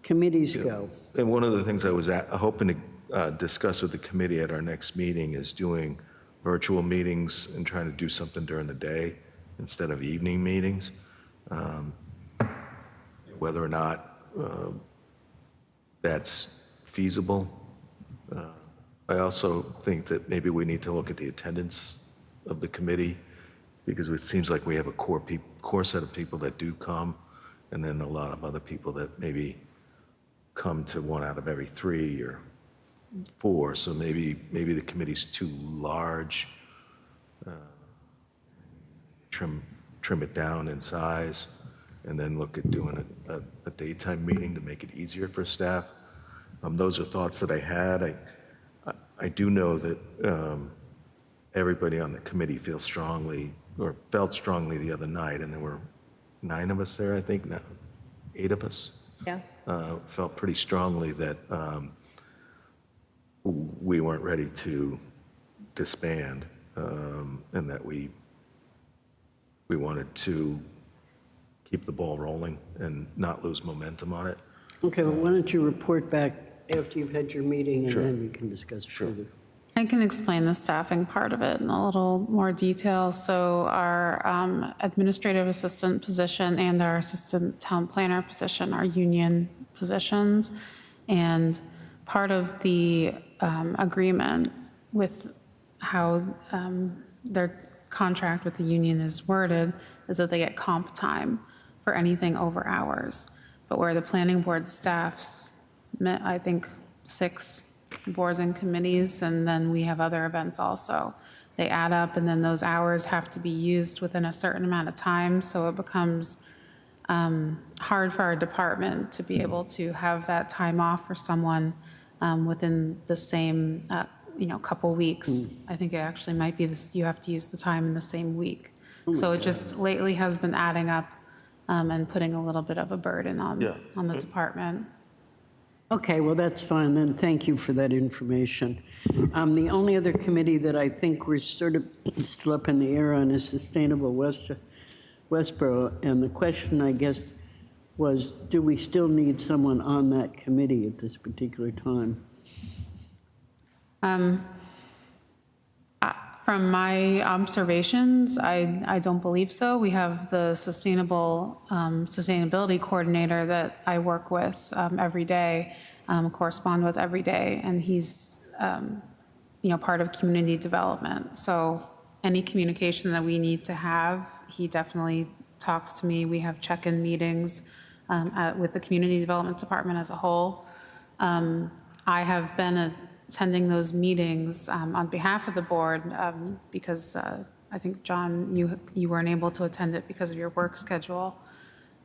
committees go. And one of the things I was hoping to discuss with the committee at our next meeting is doing virtual meetings and trying to do something during the day instead of evening meetings. Whether or not that's feasible. I also think that maybe we need to look at the attendance of the committee, because it seems like we have a core set of people that do come, and then a lot of other people that maybe come to 1 out of every 3 or 4. So maybe the committee's too large. Trim it down in size, and then look at doing a daytime meeting to make it easier for staff. Those are thoughts that I had. I do know that everybody on the committee feels strongly, or felt strongly the other night, and there were 9 of us there, I think, no, 8 of us. Yeah. Felt pretty strongly that we weren't ready to disband, and that we wanted to keep the ball rolling and not lose momentum on it. Okay, well, why don't you report back after you've had your meeting, and then we can discuss further. I can explain the staffing part of it in a little more detail. So our administrative assistant position and our assistant town planner position are union positions. And part of the agreement with how their contract with the union is worded is that they get comp time for anything over hours. But where the planning board staffs, I think, 6 boards and committees, and then we have other events also. They add up, and then those hours have to be used within a certain amount of time, so it becomes hard for our department to be able to have that time off for someone within the same, couple weeks. I think it actually might be this, you have to use the time in the same week. So it just lately has been adding up and putting a little bit of a burden on the department. Okay, well, that's fine, then thank you for that information. The only other committee that I think we're sort of still up in the air on is Sustainable Westborough, and the question, I guess, was, do we still need someone on that committee at this particular time? From my observations, I don't believe so. We have the sustainability coordinator that I work with every day, correspond with every day, and he's, part of community development. So any communication that we need to have, he definitely talks to me. We have check-in meetings with the community development department as a whole. I have been attending those meetings on behalf of the board because I think, John, you weren't able to attend it because of your work schedule.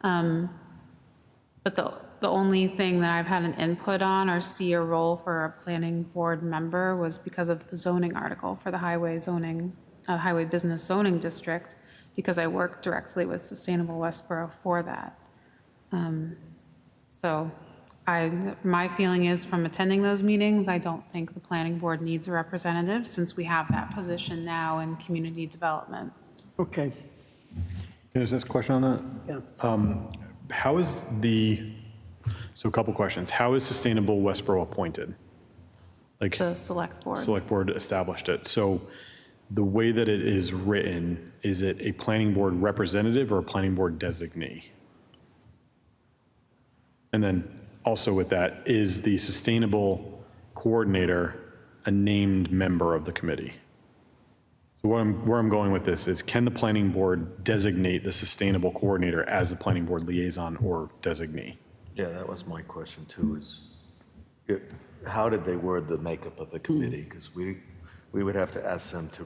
But the only thing that I've had an input on or see a role for a planning board member was because of the zoning article for the highway business zoning district, because I work directly with Sustainable Westborough for that. So my feeling is, from attending those meetings, I don't think the planning board needs a representative, since we have that position now in community development. Okay, Can I just ask a question on that? yeah. So a couple questions. How is Sustainable Westborough appointed? Like, The select board. Select Board established it. So the way that it is written, is it a planning board representative or a planning board designee? And then also with that, is the sustainable coordinator a named member of the committee? So where I'm going with this is, can the planning board designate the sustainable coordinator as the planning board liaison or designee? Yeah, that was my question too, is how did they word the makeup of the committee? Because we would have to ask them to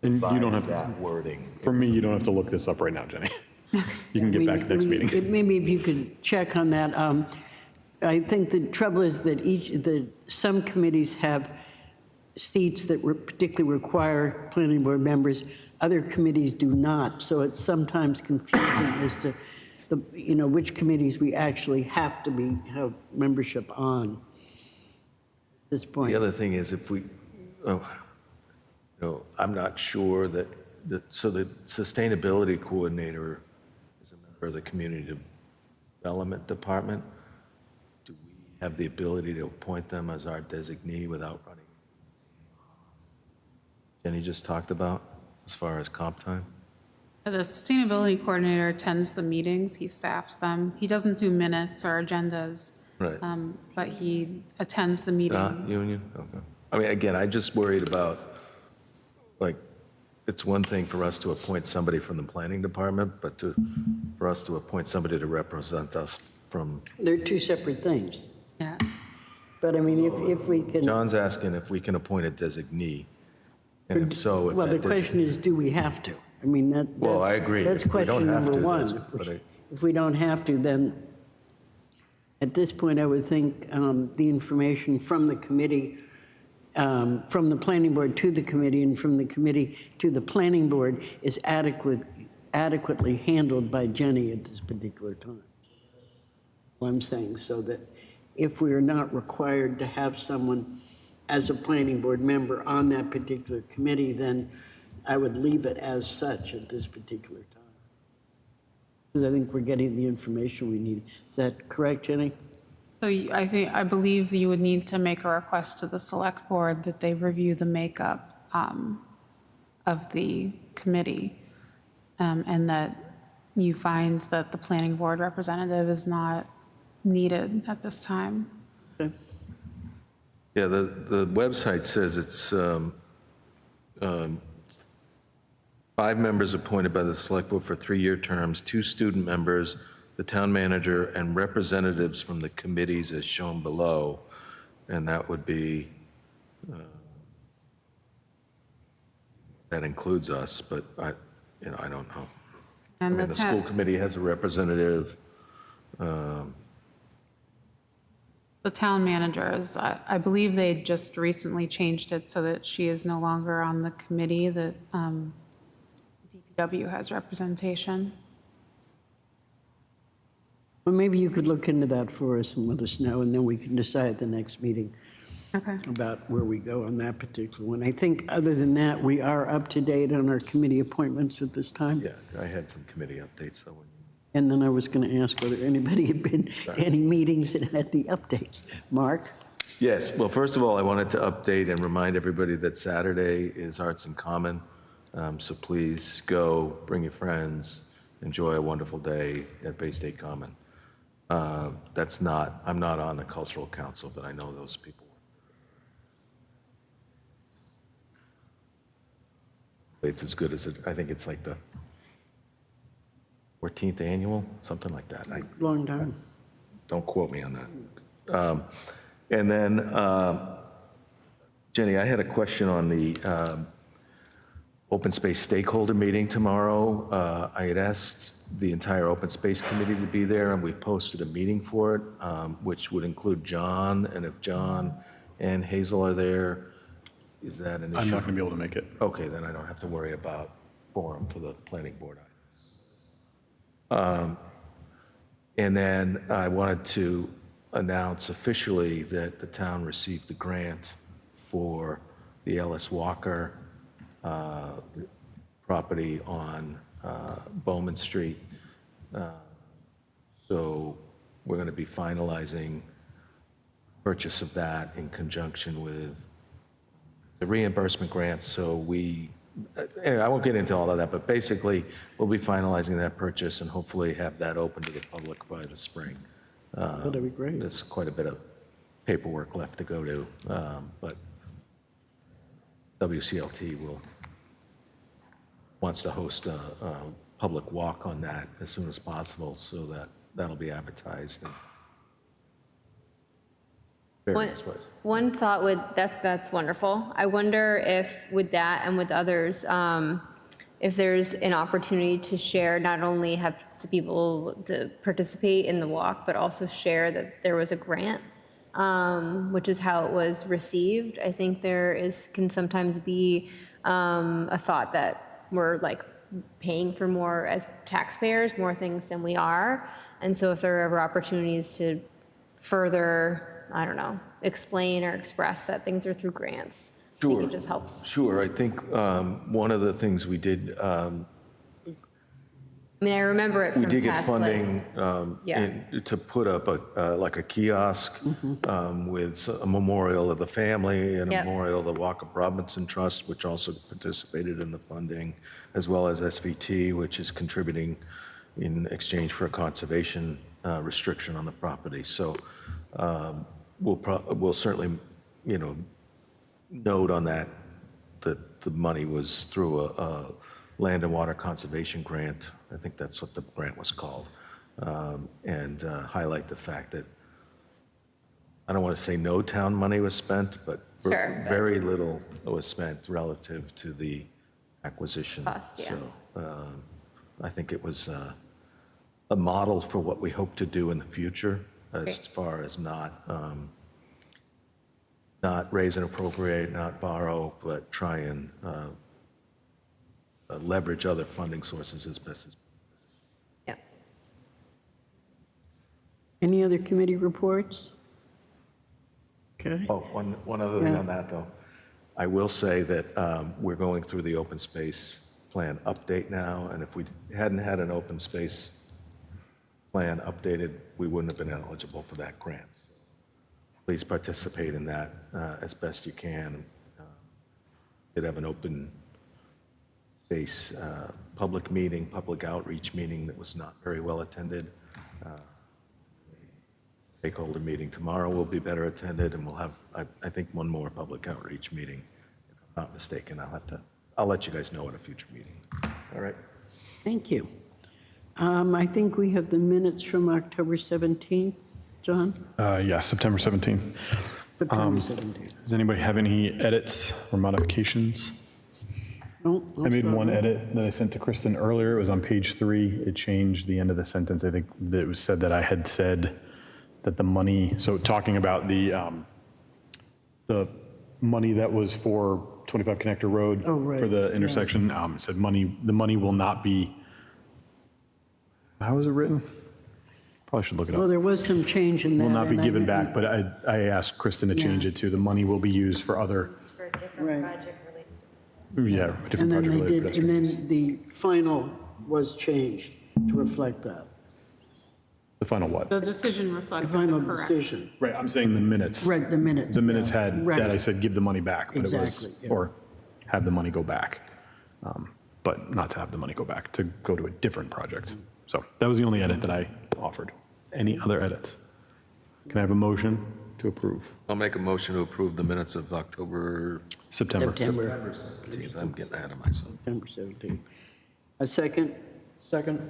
And you don't revise have, that wording. for me, you don't have to look this up right now, Jenny. You can get back next meeting. Maybe if you could check on that. I think the trouble is that some committees have seats that particularly require planning board members. Other committees do not. So it's sometimes confusing as to which committees we actually have to have membership on at this point. The other thing is, if I'm not sure that, so the sustainability coordinator is a member of the community development department. Do we have the ability to appoint them as our designee without running? Jenny just talked about, as far as comp time? The sustainability coordinator attends the meetings, he staffs them. He doesn't do minutes or agendas. Right. But he attends the meeting. Union? Okay. I mean, again, I just worried about, it's one thing for us to appoint somebody from the planning department, but for us to appoint somebody to represent us from, They're two separate things. Yeah. But I mean, if we can. John's asking if we can appoint a designee, and if so, if Well, the that question is, do we have to? I mean, Well, I agree. That's If we don't question have number to, one. that's- but If we don't have to, then At this point, I would think the information from the committee, from the planning board to the committee and from the committee to the planning board is adequately handled by Jenny at this particular time. What I'm saying, so that if we are not required to have someone as a planning board member on that particular committee, then I would leave it as such at this particular time. Because I think we're getting the information we need. Is that correct, Jenny? So I believe you would need to make a request to the select board that they review the makeup of the committee, and that you find that the planning board representative is not needed at this time. Okay. Yeah, the website says it's 5 members appointed by the select board for 3-year terms, 2 student members, the town manager, and representatives from the committees as shown below. And that would be, that includes us, but I don't know. I And mean, the school committee has a representative. the town manager is, I believe they just recently changed it so that she is no longer on the committee, that DPW has representation. Well, maybe you could look into that for us and let us know, and then we can decide at the next meeting Okay. about where we go on that particular one. I think other than that, we are up to date on our committee appointments at this time. Yeah, I had some committee updates though. And then I was going to ask whether anybody had been to any meetings that had the updates. Mark? Yes, well, first of all, I wanted to update and remind everybody that Saturday is Arts in Common. So please go, bring your friends, enjoy a wonderful day at Bay State Common. I'm not on the cultural council, but I know those people. It's as good as I think it's like the 14th annual, something like that. Long time. Don't quote me on that. And then, Jenny, I had a question on the open space stakeholder meeting tomorrow. I had asked the entire open space committee to be there, and we posted a meeting for it, which would include John, and if John and Hazel are there, is that an issue? I'm not going to be able to make it. Okay, then I don't have to worry about quorum for the planning board. And then I wanted to announce officially that the town received the grant for the Ellis Walker property on Bowman Street. So we're going to be finalizing purchase of that in conjunction with the reimbursement grants. So anyway, I won't get into all of that, but basically, we'll be finalizing that purchase and hopefully have that open to the public by the spring. That'd be great. There's quite a bit of paperwork left to go to, but WCLT wants to host a public walk on that as soon as possible, so that'll be advertised in various ways. One thought that's wonderful. I wonder if with that and with others, if there's an opportunity to share, not only have to people to participate in the walk, but also share that there was a grant, which is how it was received. I think can sometimes be a thought that we're like paying for more as taxpayers, more things than we are. And so if there are ever opportunities to further, I don't know, explain or express that things are through grants, I think it just helps. Sure, I think one of the things we did, I mean, I remember it from we did get past, funding yeah. to put up like a kiosk with a memorial of the family and a Yep. memorial of the Walker Robinson Trust, which also participated in the funding, as well as SVT, which is contributing in exchange for a conservation restriction on the property. So we'll certainly, note on that the money was through a land and water conservation grant. I think that's what the grant was called. And highlight the fact that, I don't want to say no town money was spent, but Sure. very little was spent relative to the acquisition. Cost, yeah. So I think it was a model for what we hope to do in the future. as far as not raise and appropriate, not borrow, but try and leverage other funding sources as best as. Yeah. Any other committee reports? Okay. Oh, one other thing Yeah. on that, though. I will say that we're going through the open space plan update now, and if we hadn't had an open space plan updated, we wouldn't have been eligible for that grant. Please participate in that as best you can. Did have an open space public meeting, public outreach meeting that was not very well attended. Stakeholder meeting tomorrow will be better attended, and we'll have, I think, one more public outreach meeting. If I'm not mistaken, I'll let you guys know at a future meeting. All right? Thank you. I think we have the minutes from October 17th. John? Yes, September 17th. September 17th. Does anybody have any edits or modifications? No, I made one edit that I sent to Kristen earlier. It was on page 3. It changed the end of the sentence. I think that it was said that I had said that the money, so talking about the money that was for 25 Connector Road Oh, right, for the yeah. intersection, it said the money will not be, how was it written? Probably should look it Well, up. there was some change in that. Will not be and I given didn't- back, but I asked Kristen to change it to the money will be used for other, For a different Right. project related. yeah, different And then project they related did, and pedestrians. then the final was changed to reflect that. The final what? The decision The reflected final the correct. decision. Right, I'm saying the minutes. Right, the minutes. The minutes yeah. had Right. that I said give the money back, but it was, Exactly, yeah. or have the money go back. But not to have the money go back, to go to a different project. So that was the only edit that I offered. Any other edits? Can I have a motion to approve? I'll make a motion to approve the minutes of October September. September 17th. I'm getting ahead of myself. 17th. A second? Second.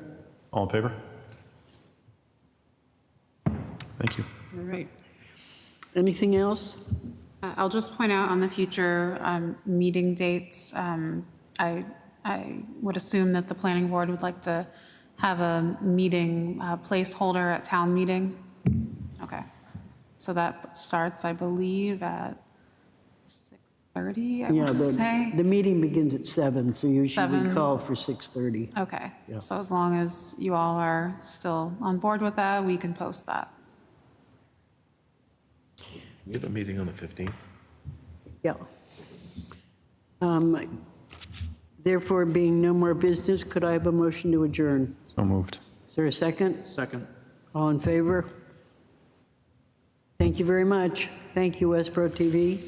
All in favor? Thank you. All right. Anything else? I'll just point out on the future meeting dates, I would assume that the planning board would like to have a meeting placeholder at town meeting. Okay. So that starts, I believe, at 6:30, I Yeah, want to say. the meeting begins at 7, so usually we 7. call for 6:30. Okay. So as long as you all are still on board with that, we can post that. We have a meeting on the 15th. Yeah. Therefore, being no more business, could I have a motion to adjourn? So moved. Is there a second? Second. All in favor? Thank you very much. Thank you, Westborough TV.